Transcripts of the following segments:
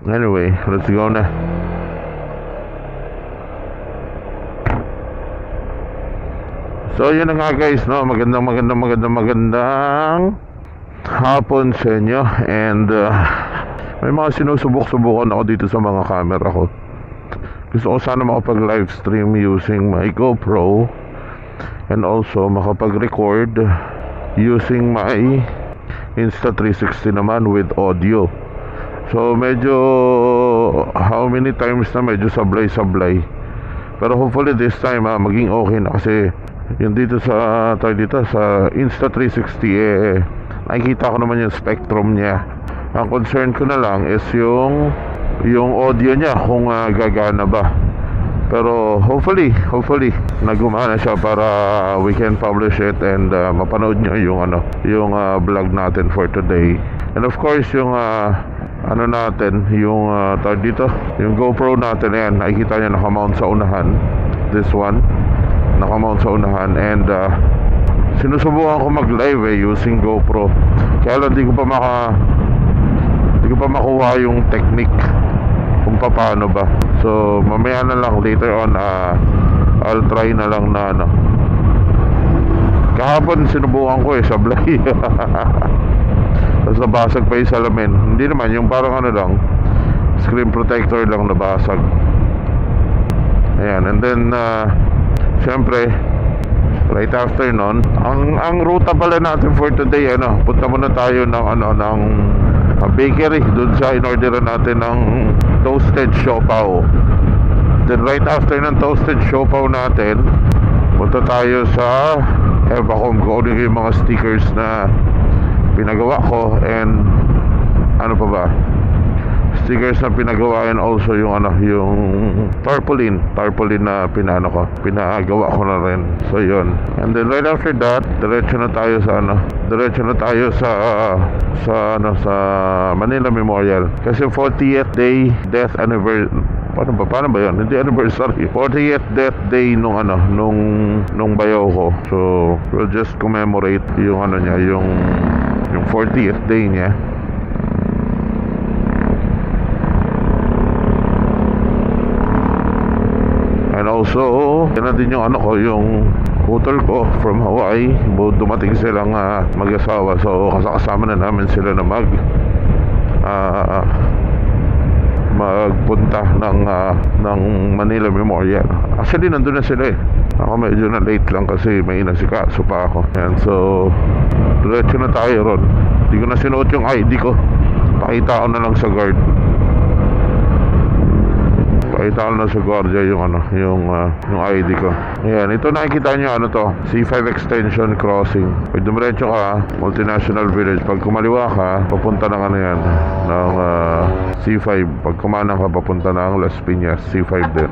Anyway, let's go na. So yun na nga guys, no? Magandang hapon sa inyo. And may mga sinusubok-subukan ako dito sa mga camera ko. Gusto ko sana makapag live stream using my GoPro, and also makapag-record using my Insta360 naman with audio. So medyo how many times na medyo sablay. Pero hopefully this time maging okay na, kasi yung dito sa sa Insta360 nakikita ko naman yung spectrum niya. Ang concern ko na lang is yung audio niya, kung gagana ba. Pero hopefully nagumana siya para we can publish it and mapanood nyo yung vlog natin for today. And of course yung natin, yung yung GoPro natin, yan, nakikita nyo nakamount sa unahan. This one nakamount sa unahan, and sinusubukan ko mag-live using GoPro. Kaya lang di ko pa makuha yung technique kung paano ba. So mamaya na lang, later on I'll try na lang na kahapon sinubukan ko sablay. Tapos nabasag pa yung salamin. Hindi naman, yung parang lang, screen protector lang nabasag. Ayan, and then syempre right after nun, ang ruta pala natin for today, punta muna tayo ng bakery. Doon sa in-orderan natin ng toasted siopaw. Then right after ng toasted siopaw natin, punta tayo sa Evacom, kung ano yung mga stickers na pinagawa ko, and ano pa ba, stickers na pinagawa, and also yung yung tarpaulin na pinagawa ko na rin. So yun, and then right after that, diretso na tayo sa Manila Memorial, kasi 40th day death anniversary. Paano ba yun? Hindi anniversary, 40th death day nung bayaw ko. So we'll just commemorate yung niya, yung 40th day niya. And also, yan na din yung yung hotel ko from Hawaii. Dumating silang mag-asawa. So kasama na namin sila na magpunta ng Manila Memorial. Actually nandun na sila Ako medyo na late lang kasi may inasikaso pa ako. And so diretso na tayo ron. Hindi ko na sinuot yung ID ko. Pakita ko na lang sa guard. Pakita ko na sa guardia yung ID ko. Ayan, ito nakikita nyo to, C5 Extension Crossing. Pag dumiretso ka, Multinational Village. Pag kumaliwa ka, papunta ng yan, ng C5. Pag kumanan ka, papunta ng Las Piñas, C5 din.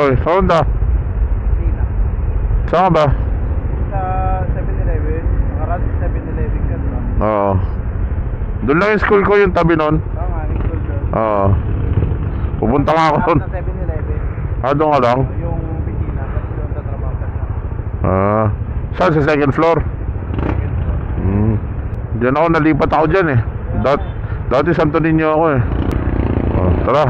Oy, saan ba? Saan ba? Sa 7-Eleven. Nakaraan sa 7-Eleven ka, diba? Oo. Doon lang yung school ko, yung tabi nun. Oo nga, yung school doon. Oo. Pupunta nga ako doon. Sa 7-Eleven. Doon ka lang? Yung pisina, tapos doon sa trabaho ka. Saan? Sa second floor? Second floor. Diyan ako, nalipat ako dyan Dati Santo Niño ako Tara.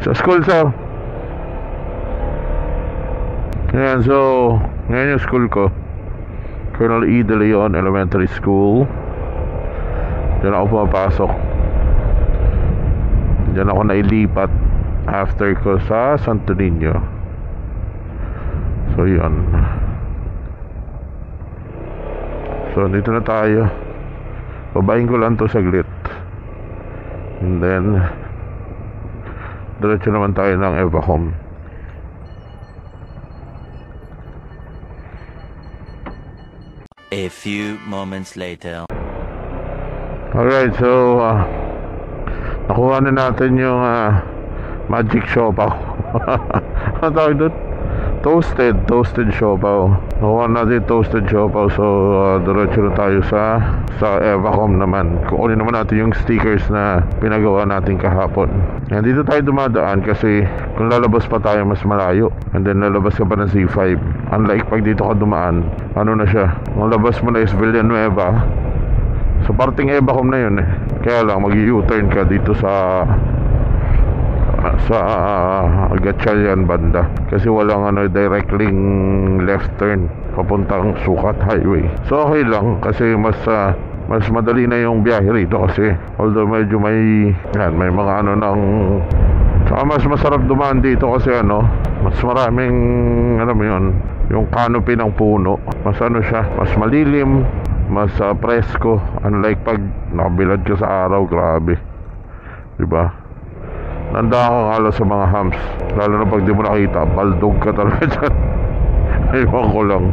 Sa school, sir. Ayan, so ngayon yung school ko, Colonel E. De Leon Elementary School. Diyan ako pumapasok. Diyan ako nailipat after ko sa Santo Niño. So yun. So dito na tayo. Babayin ko lang to saglit. And then diretso naman tayo ng Evacom. A few moments later. Alright, so nakuha na natin yung magic siopaw. Ano tawag doon? Toasted siopaw. Nakuha natin yung toasted siopaw. So diretso na tayo sa Evacom naman. Kukunin naman natin yung stickers na pinagawa natin kahapon. And dito tayo dumadaan kasi kung lalabas pa tayo mas malayo, and then lalabas ka pa ng C5. Unlike pag dito ka dumaan, ano na siya, ang labas mo na is Villanueva. So parting Evacom na yun eh. Kaya lang mag-U-turn ka dito sa Gatchalian banda kasi walang directing left turn papuntang Sukat Highway. So okay lang kasi mas madali na yung biyahe rito kasi although medyo may mga ng saka mas masarap dumaan dito kasi mas maraming mo yun, yung canopy ng puno, mas siya, mas malilim, mas presko, unlike pag nakabilad ka sa araw, grabe, diba? Nanda ka kala sa mga hams, lalo na pag di mo nakita, baldog ka talaga dyan. Ewan ko lang.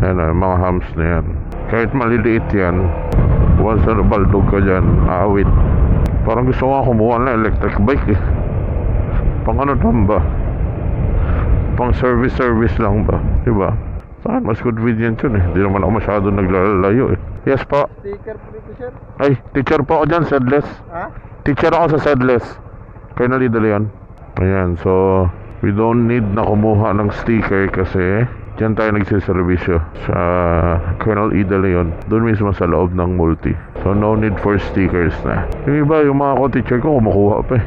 Yan mga hams na yan, kahit maliliit yan, once na baldog ka dyan, awit. Parang gusto ko kumuha na electric bike eh. Pang lang ba? Pang service lang ba? Diba? Saan mas convenient yun eh. Di naman ako masyado naglalayo eh. Yes po. Sticker po dito, sir. Ay, teacher po ako dyan, Sedless. Ha? Teacher ako sa Sedless. Colonel E. De Leon. Ayan, so we don't need na kumuha ng sticker kasi dyan tayo nagsiservisyo sa Colonel E. De Leon, doon mismo sa loob ng multi. So no need for stickers na. Yung iba, yung mga ko-teacher ko kumukuha pa eh.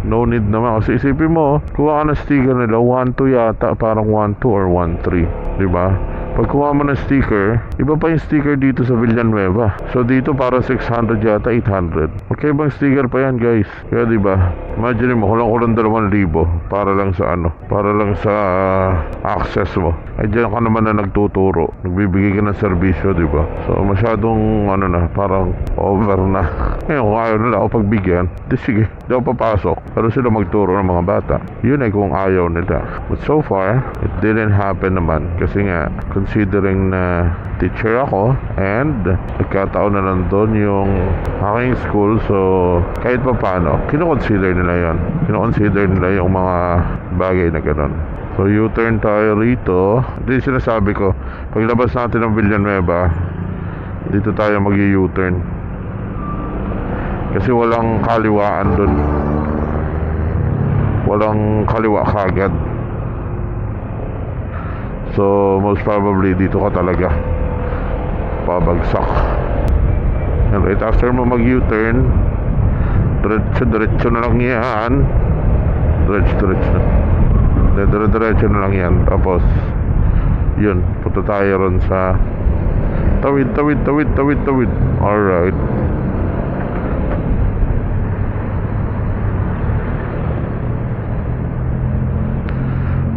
No need naman kasi isipin mo, kuha ka ng sticker nila 1-2 yata, parang 1-2 or 1-3, diba? Pag kuha mo ng sticker, iba pa yung sticker dito sa Villanueva. So dito para 600 yata, 800. Okay bang sticker pa yan, guys? Kaya diba, imagine mo, kulang 2,000 para lang sa para lang sa access mo. Ay dyan ka naman na nagtuturo, nagbibigay ka ng serbisyo, diba? So masyadong parang over na. Ngayon kung ayaw nila ako pagbigyan, di sige, di ako papasok. Pero sila magturo ng mga bata. Yun ay kung ayaw nila. But so far, it didn't happen naman. Kasi nga, considering na teacher ako and nagkataon na lang doon yung aking school, so kahit pa paano, kinoconsider nila yon. Kinoconsider nila yung mga bagay na gano'n. So U-turn tayo rito. Ito yung sinasabi ko, paglabas natin ng Villanueva, dito tayo mag-U-turn kasi walang kaliwaan doon, walang kaliwa kagad. So most probably dito ka talaga pabagsak. And right after mo mag-U-turn, diretso na lang yan. Diretso na lang yan. Tapos yun, punta tayo ron sa tawid. Alright.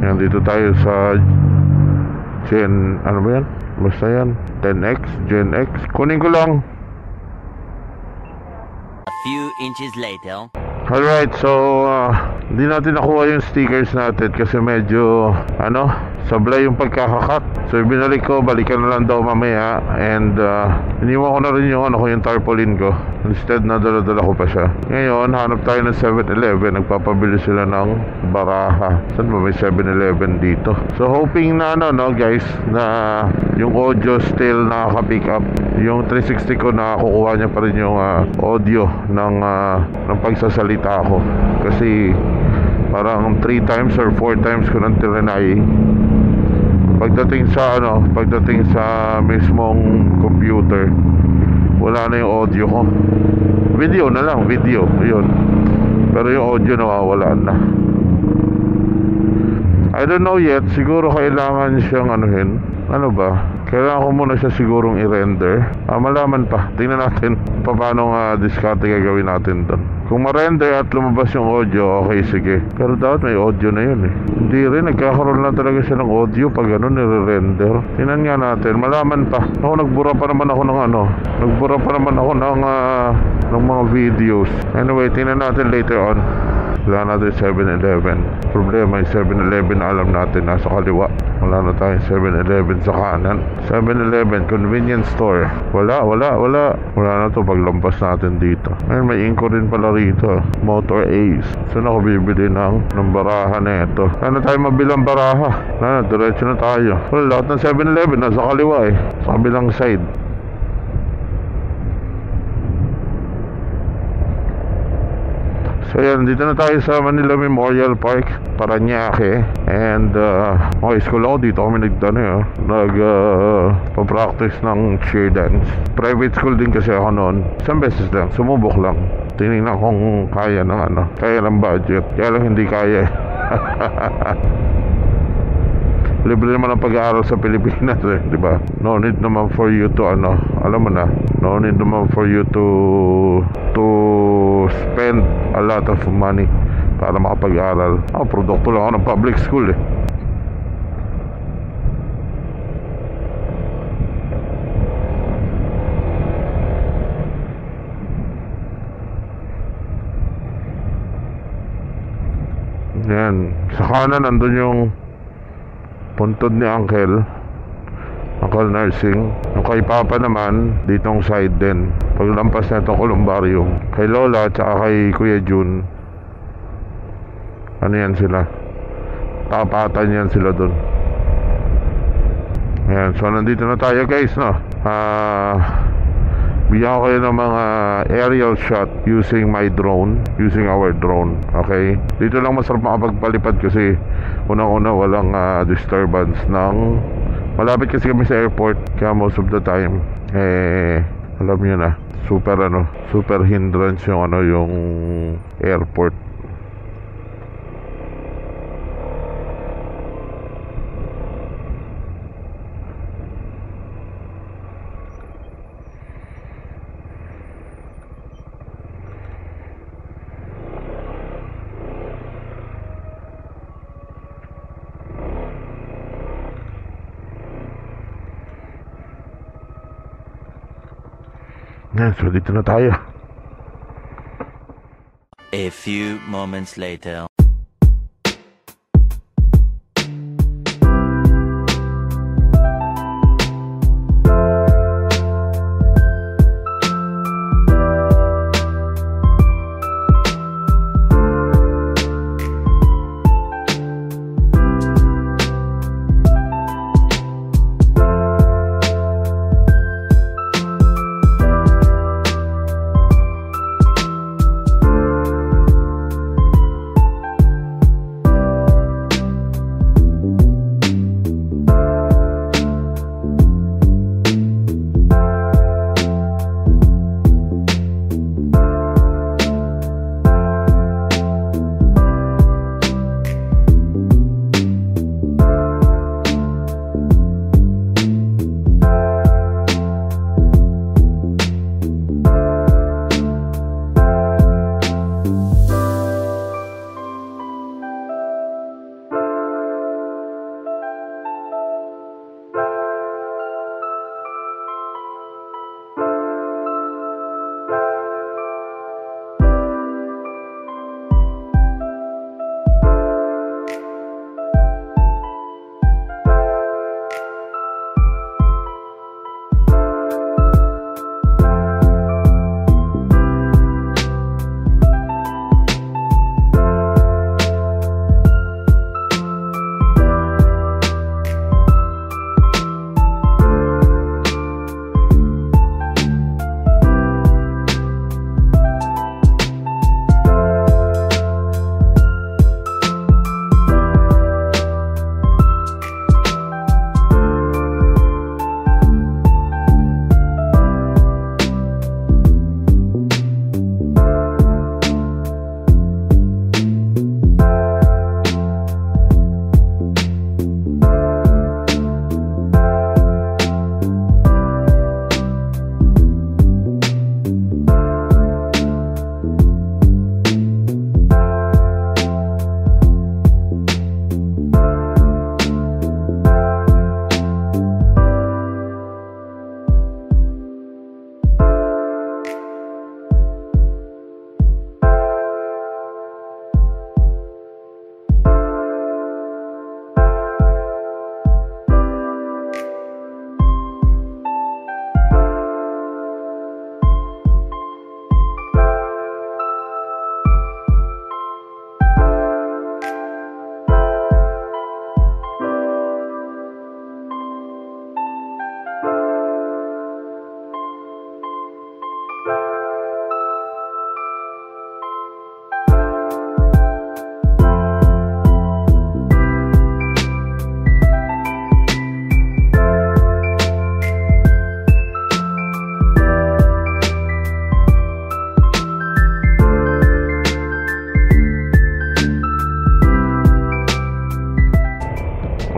Yan, dito tayo sa Gen, ano ba yan? Basta yan, 10X, Gen X. Kunin ko lang. A few inches later. Alright, so hindi natin nakuha yung stickers natin kasi medyo sablay yung pagkakakat. So binalik ko, balikan na lang daw mamaya. And iniwan ko na rin yung yung tarpaulin ko. Instead nadala-dala ko pa siya. Ngayon hanap tayo ng 7-Eleven. Nagpapabili sila ng baraha. Saan ba may 7-Eleven dito? So hoping na guys, na yung audio still nakaka-pick up. Yung 360 ko nakakukuha niya pa rin yung audio ng pagsasalita ko. Kasi parang 3 times or 4 times ko nang tirinay. Pagdating sa mismong computer, wala na yung audio ko. Video na lang, video. Yun. pero yung audio nawawala na. I don't know yet, siguro kailangan siyang anuhin. Ano ba? Kailangan ko muna siya sigurong i-render. Malaman pa. Tingnan natin paano diskarte gagawin natin doon. Kung ma-render at lumabas yung audio, okay, sige. Pero dapat may audio na yun eh. Hindi rin, nagkakaroon lang talaga siya ng audio pag nire-render. Tingnan nga natin, malaman pa. Ako, nagbura pa naman ako ng Nagbura pa naman ako ng mga videos. Anyway, tingnan natin later on. Wala natin 7-Eleven. Problema yung 7-Eleven, alam natin, nasa kaliwa. Wala na tayong 7-Eleven sa kanan. 7-Eleven, convenience store. Wala na to paglampas natin dito. Ayun, may inko rin pala rito. Motor Ace. Saan ako bibili ng baraha na ito? Ano tayo mabilang baraha? Diretso na tayo. Wala, lahat ng 7-Eleven nasa kaliwa eh. Sa kabilang side. So yan, dito na tayo sa Manila Memorial Park, Parañaque. And school ako dito kami pa-practice ng cheer dance. Private school din kasi ako noon. Isang beses lang, sumubok lang. Tinignan kung kaya ng budget. Kaya lang hindi kaya. Libre naman ang pag-aaral sa Pilipinas eh, di ba? No need naman for you to alam mo na, no need naman for you to spend a lot of money para makapag-aral. Produkto lang ako ng public school eh. Yan, sa kanan nandun yung puntod ni Uncle Nursing. Yung kay Papa naman, ditong side din. Paglampas na itong Columbarium. Kay Lola at saka kay Kuya Jun, ano yan sila? Tapatan yan sila dun. Ayan, so nandito na tayo guys, no? Bigyan ko kayo ng mga aerial shot using our drone. Okay? Dito lang masarap makapagpalipad kasi unang-una walang disturbance ng malapit kasi kami sa airport, kaya most of the time alam nyo na, super hindrance yung airport. Yan, so dito na tayo. A few moments later.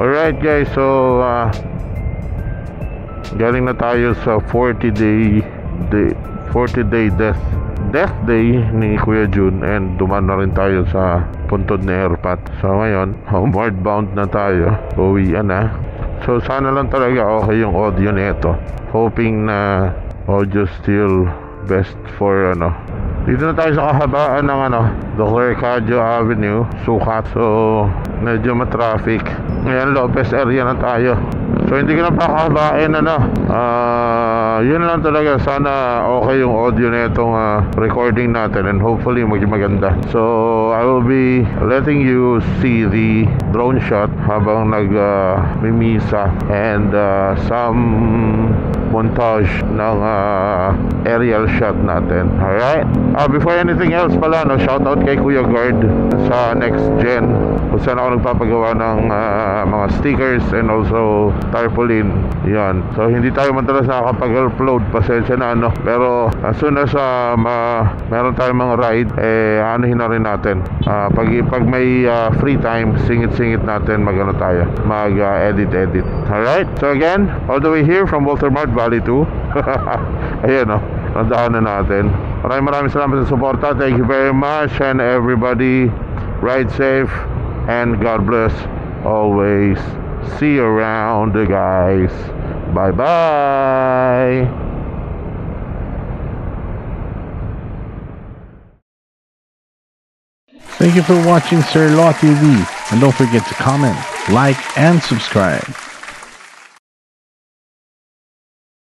Alright guys, so galing na tayo sa 40 day death day ni Kuya Jun, and duman na rin tayo sa puntod ni Airpat. So ngayon, homeward bound na tayo, uwian na. So sana lang talaga okay yung audio nito, hoping na audio still best for dito na tayo sa kahabaan ng Dr. Cadio Avenue, Sukat. So medyo matraffic ngayon, Lopez area na tayo. So hindi ko na pakahabain yun lang talaga, sana okay yung audio na itong recording natin, and hopefully maganda. So I will be letting you see the drone shot habang mimisa, and some montage ng aerial shot natin. Alright? Before anything else pala, shout out kay Kuya Guard sa Next Gen, kung saan ako nagpapagawa ng mga stickers and also tarpaulin. Yan. So hindi tayo madalas nakakapag-upload, pasensya na pero as soon as meron tayong mga ride, anuhin na rin natin. Pag may free time, singit-singit natin mag-edit. Alright? So again, all the way here from Walter Mart, Valley 2. Ayan nadaanan natin. Maraming salamat sa suporta. Thank you very much, and everybody ride safe and God bless always. See you around, guys. Bye bye. Thank you for watching Sir Law TV, and don't forget to comment, like, and subscribe.